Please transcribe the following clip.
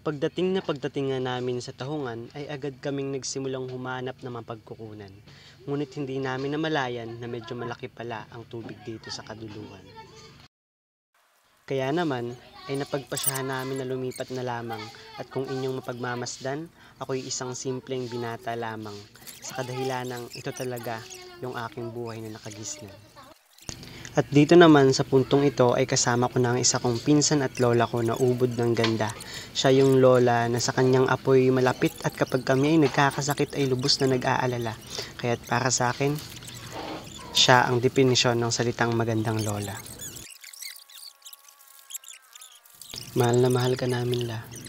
Pagdating nga namin sa Tahungan ay agad kaming nagsimulang humanap ng mapagkukunan. Ngunit hindi namin namalayan na medyo malaki pala ang tubig dito sa kaduluan. Kaya naman ay napagpasyahan namin na lumipat na lamang at kung inyong mapagmamasdan, ako'y isang simpleng binata lamang sa kadahilanang ito talaga yung aking buhay na nakagisnan. At dito naman sa puntong ito ay kasama ko na ang isa kong pinsan at lola ko na ubod ng ganda. Siya yung lola na sa kanyang apoy malapit at kapag kami ay nagkakasakit ay lubos na nag-aalala. Kaya't para sa akin, siya ang definisyon ng salitang magandang lola. Mahal na mahal ka namin, La.